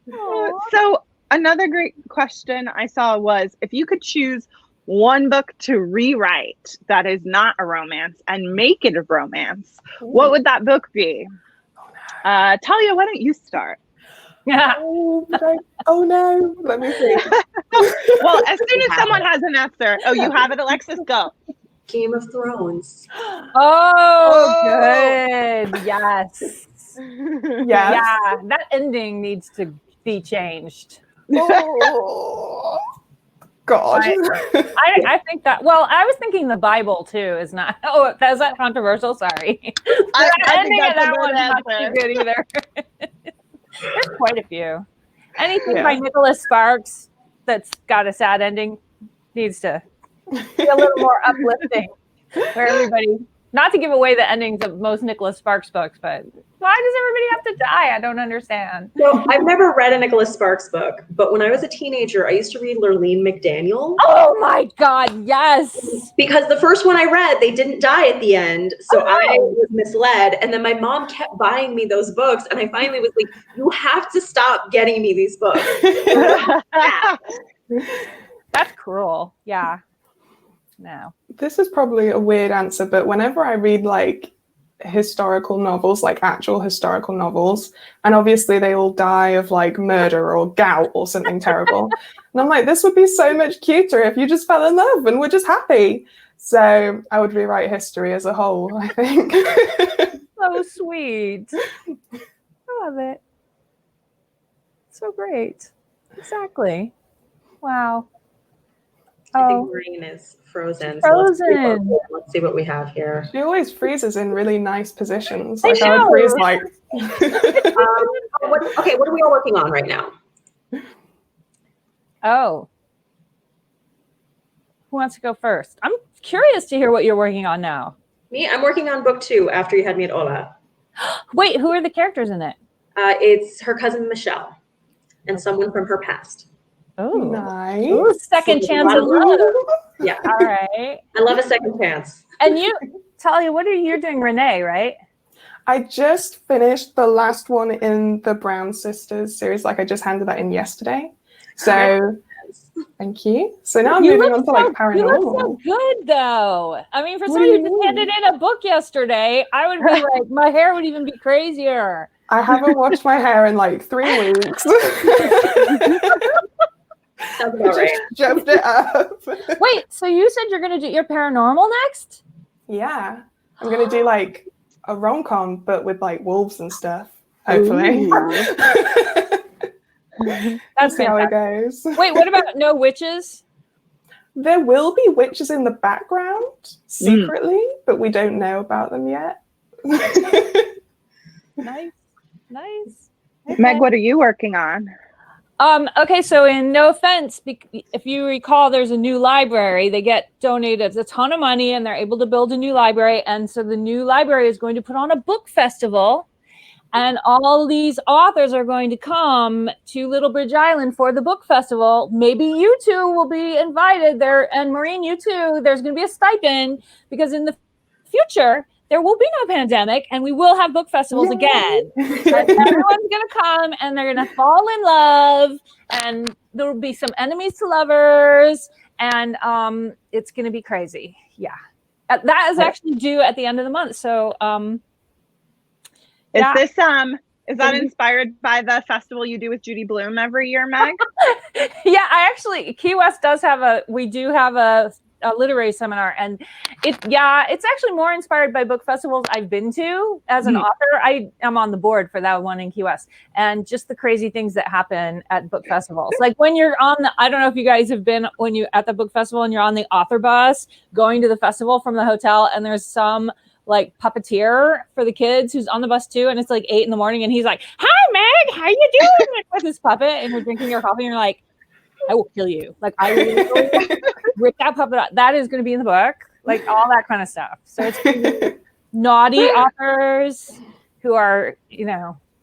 know. So another great question I saw was, if you could choose one book to rewrite that is not a romance and make it a romance, what would that book be? Talia, why don't you start? Yeah. Oh no, let me see. Well, as soon as someone has an answer, you have it, Alexis, go. Game of Thrones. Oh, good. Yes. Yes. Yeah, that ending needs to be changed. Oh, God. I think that, well, I was thinking the Bible too is not, oh, is that controversial? Sorry. I ending think of that's that a one's good not too answer. good either. There's quite a few. Anything by Nicholas Sparks that's got a sad ending needs to be a little more uplifting, where everybody, not to give away the endings of most Nicholas Sparks books, but why does everybody have to die? I don't understand. So I've never read a Nicholas Sparks book, but when I was a teenager, I used to read Lurleen McDaniel. Oh my God, yes. Because the first one I read, they didn't die at the end. So I was misled. And then my mom kept buying me those books. And I finally was like, you have to stop getting me these books. That's cruel. Yeah. No. This is probably a weird answer, but whenever I read like historical novels, like actual historical novels, and obviously they all die of like murder or gout or something terrible, and I'm like, this would be so much cuter if you just fell in love and were just happy. So I would rewrite history as a whole, I think. So sweet. I love it. So great. Exactly. Wow. I think Maureen is frozen. Frozen. So let's see what we have here. She always freezes in really nice positions. I Like I would know. freeze like. Okay, what are we all working on right now? Oh. Who wants to go first? I'm curious to hear what you're working on now. Me, I'm working on book 2 after you had me at Ola. Wait, who are the characters in it? It's her cousin Michelle and someone from her past. Oh, Nice. Ooh, second chance at love. Yeah. All right. I love a second chance. And you, Talia, what are you doing? Renee, right? I just finished the last one in the Brown Sisters series. Like I just handed that in yesterday. So Congratulations. Thank you. So now I'm You moving look on to like You look so paranormal. good, though. I mean, for What somebody do who you just handed mean? in a book yesterday, I would be like, my hair would even be crazier. I haven't washed my hair in like 3 weeks. Sounds about right. Just shoved it up. Wait, so you said you're going to do your paranormal next? Yeah. I'm going to do like a rom-com, but with like wolves and stuff, hopefully. That's See how it fantastic. goes. Wait, what about no witches? There will be witches in the background secretly, but we don't know about them yet. Nice. Okay. Meg, what are you working on? Okay, so in No Offense, if you recall, there's a new library. They get donated a ton of money and they're able to build a new library. And so the new library is going to put on a book festival. And all these authors are going to come to Little Bridge Island for the book festival. Maybe you two will be invited there. And Maureen, you too. There's going to be a stipend because in the future, there will be no pandemic and we will have book festivals again. And everyone's going to come and they're going to fall in love and there will be some enemies to lovers and it's going to be crazy. Yeah. That is actually due at the end of the month. So Is that inspired by the festival you do with Judy Blume every year, Meg? Yeah, Key West we do have a literary seminar and it's actually more inspired by book festivals I've been to as an author. I am on the board for that one in Key West and just the crazy things that happen at book festivals. Like when you're I don't know if you guys have been at the book festival and you're on the author bus going to the festival from the hotel and there's some like puppeteer for the kids who's on the bus too and it's like 8 a.m. and he's like, "Hi Meg, how you doing?" with his puppet and you're drinking your coffee and you're like, "I will kill you." Like I will rip that puppet out. That is going to be in the book, like all that kind of stuff. So it's naughty authors who are,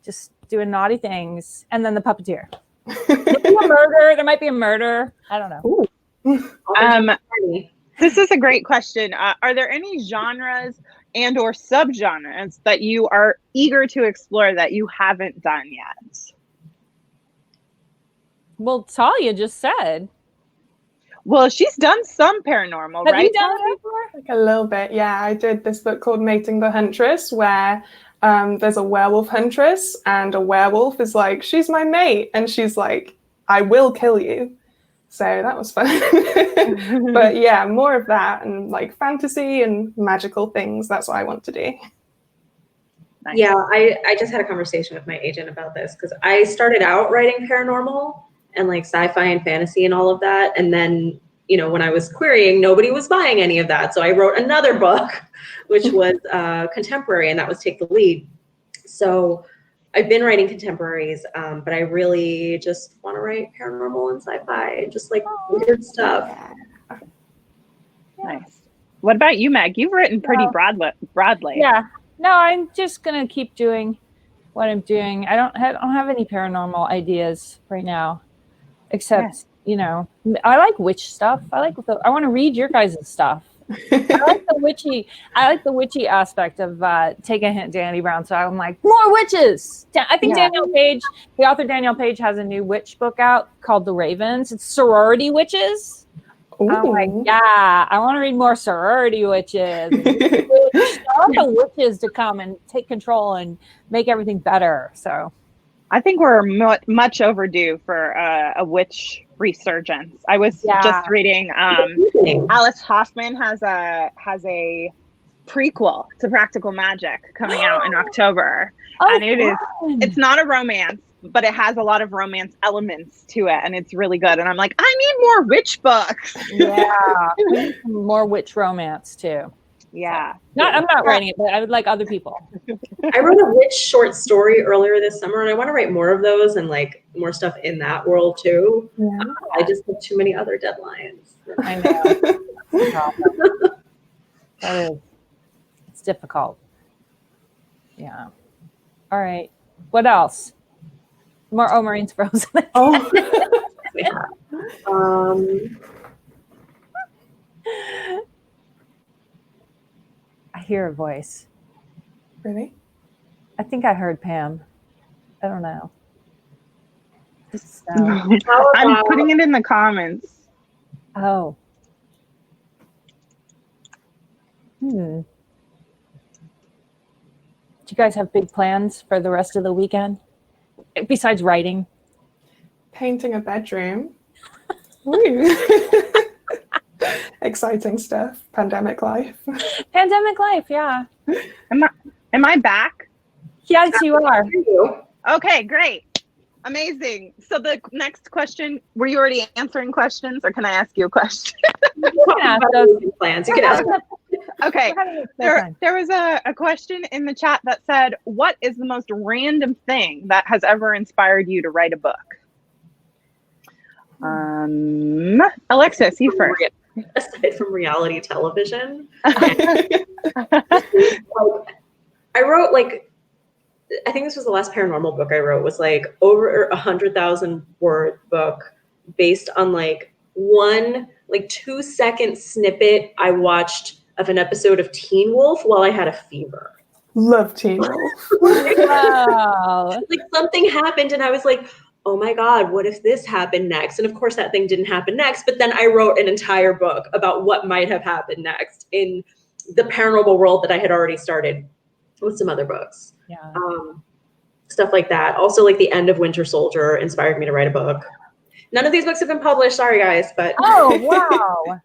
just doing naughty things. And then the puppeteer. There might be a murder. I don't know. This is a great question. Are there any genres and or subgenres that you are eager to explore that you haven't done yet? Well, Talia just said. Well, she's done some paranormal, Have right? you done it before? Like a little bit, yeah. I did this book called Mating the Huntress, where there's a werewolf huntress, and a werewolf is like, "She's my mate," and she's like, "I will kill you." So that was fun. But yeah, more of that and like fantasy and magical things. That's what I want to do. Nice. Yeah, I just had a conversation with my agent about this because I started out writing paranormal and like sci-fi and fantasy and all of that. And then, when I was querying, nobody was buying any of that. So I wrote another book, which was contemporary, and that was Take the Lead. So I've been writing contemporaries, but I really just want to write paranormal and sci-fi, just like weird stuff. Nice. What about you, Meg? You've written pretty broadly. Yeah. No, I'm just gonna keep doing what I'm doing. I don't have any paranormal ideas right now, except I like witch stuff. I want to read your guys' stuff. I like the witchy aspect of Take a Hint, Danny Brown. So I'm like, more witches. I think the author Danielle Page has a new witch book out called The Ravens. It's sorority witches. Ooh. I'm like, yeah, I want to read more sorority witches. I want the witches to come and take control and make everything better. So I think we're much overdue for a witch resurgence. I was just reading Alice Hoffman has a prequel to Practical Magic coming out in October. And it's not a romance, but it has a lot of romance elements to it and it's really good. And I'm like, I need more witch books. Yeah. We need some more witch romance too. Yeah. I'm not writing it, but I would like other people. I wrote a witch short story earlier this summer, and I want to write more of those and like more stuff in that world too. Yeah. I just have too many other deadlines. I know. It's difficult. Yeah. All right. What else? Maureen's frozen. Yeah. I hear a voice. Really? I think I heard Pam. I don't know. So, I'm putting it in the comments. oh. Do you guys have big plans for the rest of the weekend? Besides writing? Painting a bedroom. Woo. Exciting stuff. Pandemic life. Pandemic life, yeah. Am I back? Yes, you are. Okay, great. Amazing. So the next question, were you already answering questions, or can I ask you a question? You can ask those plans. You can ask. Okay. There was a question in the chat that said, what is the most random thing that has ever inspired you to write a book? Alexis, you first. Aside from reality television, I wrote I think this was the last paranormal book I wrote, was like over 100,000 word book based on one 2-second snippet I watched of an episode of Teen Wolf while I had a fever. Love Teen Wolf. Wow. Something happened and I was like, oh my God, what if this happened next? And of course that thing didn't happen next, but then I wrote an entire book about what might have happened next in the paranormal world that I had already started with some other books. Yeah. Stuff like that. Also, the end of Winter Soldier inspired me to write a book. None of these books have been published, sorry guys, but oh wow.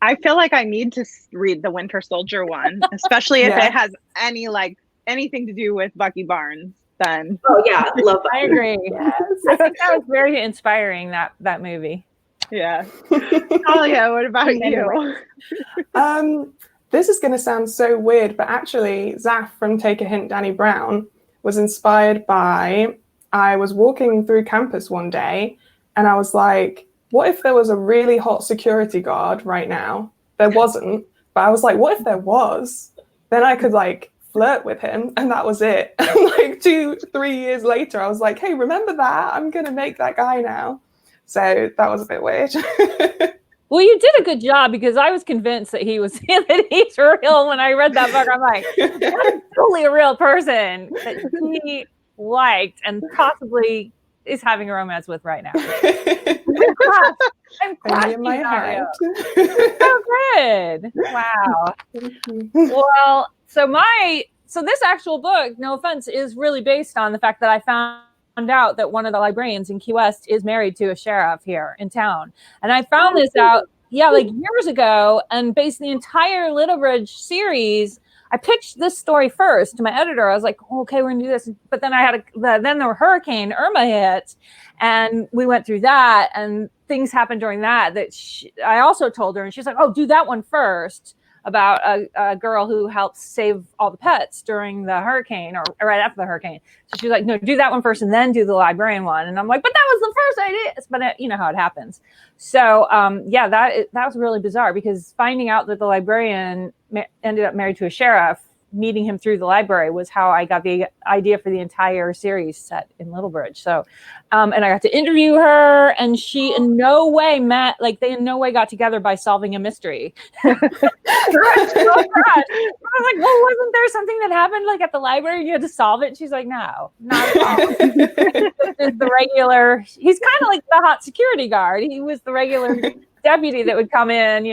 I feel like I need to read the Winter Soldier one, especially if it has anything to do with Bucky Barnes. Then oh yeah, love Bucky. I agree. Yes. I think that was very inspiring, that movie. Yeah. Talia, what about you? This is going to sound so weird, but actually Zaf from Take a Hint, Danny Brown was inspired by, I was walking through campus one day and I was like, what if there was a really hot security guard right now? There wasn't, but I was like, what if there was? Then I could flirt with him, and that was it. And 2-3 years later, I was like, hey, remember that? I'm going to make that guy now. So that was a bit weird. Well, you did a good job, because I was convinced that he's real. When I read that book, I'm like, that's totally a real person that he liked and possibly is having a romance with right now. I'm Only in my head. So good. Wow. Well, so this actual book, no offense, is really based on the fact that I found out that one of the librarians in Key West is married to a sheriff here in town. And I found this out, years ago, and based the entire Little Bridge series, I pitched this story first to my editor. I was like, okay, we're gonna do this. But then then the Hurricane Irma hit, and we went through that, and things happened during that I also told her, and she's like, oh, do that one first, about a girl who helps save all the pets during the hurricane, or right after the hurricane. So she's like, no, do that one first and then do the librarian one. And I'm like, but that was the first idea. But you know how it happens. So that was really bizarre, because finding out that the librarian ended up married to a sheriff, meeting him through the library, was how I got the idea for the entire series set in Little Bridge. So, and I got to interview her, and she in no way they in no way got together by solving a mystery. I was like, well, wasn't there something that happened at the library and you had to solve it? And she's like, no, not at all. It's the regular, he's kind of like the hot security guard. He was the regular deputy that would come in,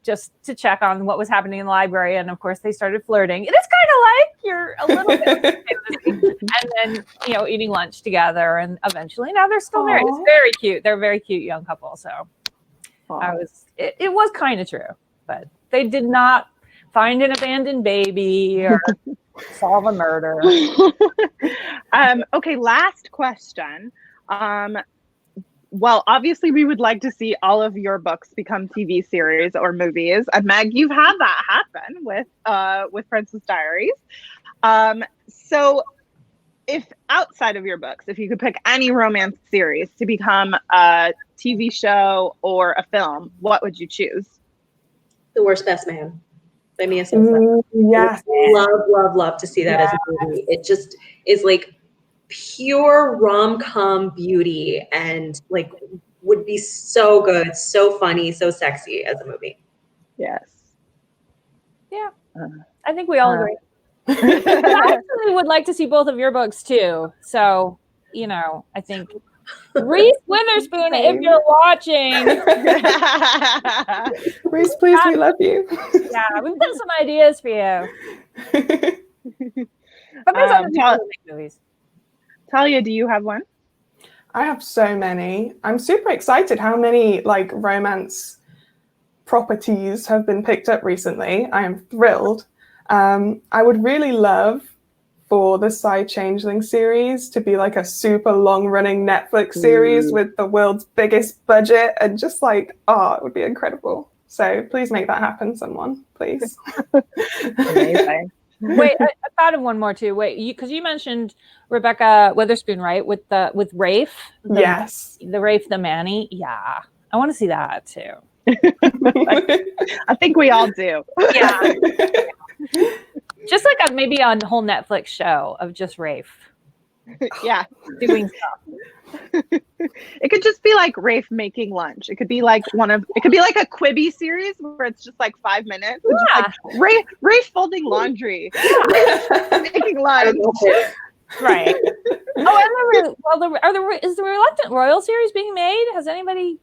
just to check on what was happening in the library. And of course they started flirting. It is kind of like you're a little bit and then, eating lunch together, and eventually now they're still married. It's very cute. They're a very cute young couple. So it was kind of true, but they did not find an abandoned baby or solve a murder. Okay, last question. Well, obviously, we would like to see all of your books become TV series or movies. And Meg, you've had that happen with Princess Diaries. So, if outside of your books, if you could pick any romance series to become a TV show or a film, what would you choose? The Worst Best Man by Mia Simpson. Yes. Love to see that as a movie. It just is pure rom-com beauty, and would be so good, so funny, so sexy as a movie. Yes. Yeah. I think we all agree. I actually would like to see both of your books too. So you know, I think Reese Witherspoon, if you're watching, Reese, please, we love you. yeah, we've got some ideas for you. But there's other people who make movies. Talia, do you have one? I have so many. I'm super excited how many like romance properties have been picked up recently. I am thrilled. I would really love for the Side Changeling series to be like a super long-running Netflix series with the world's biggest budget and just like, oh, it would be incredible. So please make that happen, someone, please. Amazing. Wait, I thought of one more too. Wait, because you mentioned Rebecca Witherspoon, right? With Rafe. Yes. The Rafe the Manny. Yeah, I want to see that too. I think we all do. Yeah. Just like maybe a whole Netflix show of just Rafe. Yeah. Doing stuff. It could just be like Rafe making lunch. It could be like it could be like a Quibi series where it's just like 5 minutes. Yeah. Just like Rafe folding laundry. Rafe making lunch. Right. Oh, is the Reluctant Royal series being made? Has anybody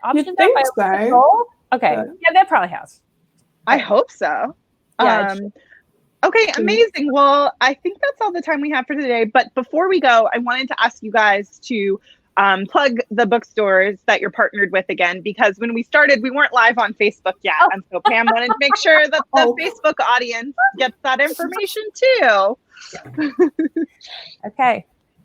optioned that by so. Roll? Okay. Yeah, that probably has. I hope so. Yeah, okay, amazing. Well, I think that's all the time we have for today. But before we go, I wanted to ask you guys to plug the bookstores that you're partnered with again, because when we started, we weren't live on Facebook yet. And so Pam wanted to make sure that the Facebook audience gets that information too. Okay.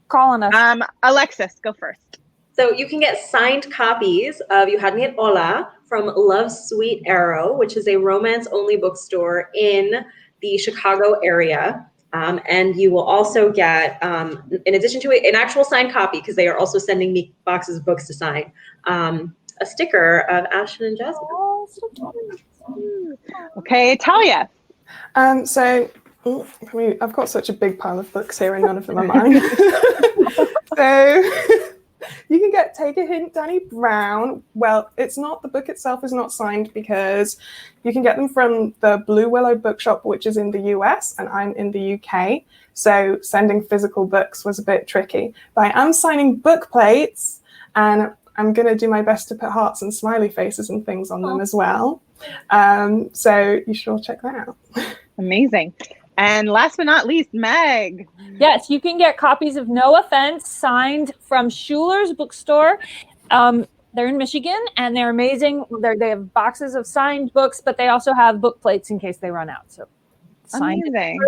Calling us. Alexis, go first. So you can get signed copies of You Had Me at Hola from Love's Sweet Arrow, which is a romance-only bookstore in the Chicago area. And you will also get, in addition to an actual signed copy, because they are also sending me boxes of books to sign, a sticker of Ashton and Jasmine. Oh, so cute. Okay, Talia. So I've got such a big pile of books here and none of them are mine. So you can get Take a Hint, Danny Brown. Well, the book itself is not signed because you can get them from the Blue Willow Bookshop, which is in the US, and I'm in the UK. So sending physical books was a bit tricky. But I am signing book plates, and I'm going to do my best to put hearts and smiley faces and things on them as well. So you should all check that out. Amazing. And last but not least, Meg. Yes, you can get copies of No Offense signed from Schuler's Bookstore. They're in Michigan, and they're amazing. They have boxes of signed books, but they also have book plates in case they run out. So signed. Amazing.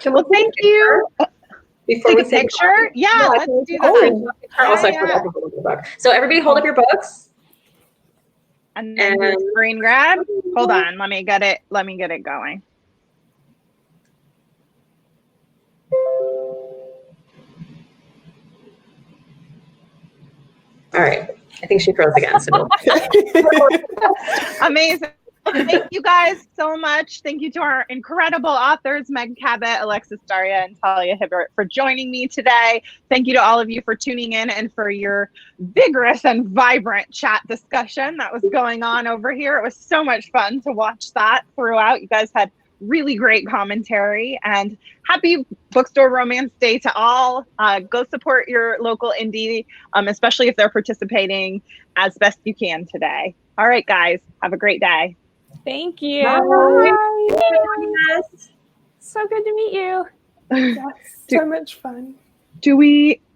Well, thank you. Before Take we a picture? Yeah, let's do that. Also, I forgot to hold up the book. So everybody hold up your books. And then do a screen grab. Hold on, let me get it going. All right. I think she froze again. So. Amazing. Thank you guys so much. Thank you to our incredible authors, Meg Cabot, Alexis Daria, and Talia Hibbert, for joining me today. Thank you to all of you for tuning in and for your vigorous and vibrant chat discussion that was going on over here. It was so much fun to watch that throughout. You guys had really great commentary, and happy Bookstore Romance Day to all. Go support your local indie, especially if they're participating as best you can today. All right, guys, have a great day. Thank you. Bye. So good to meet you. Yes, so much fun. Do we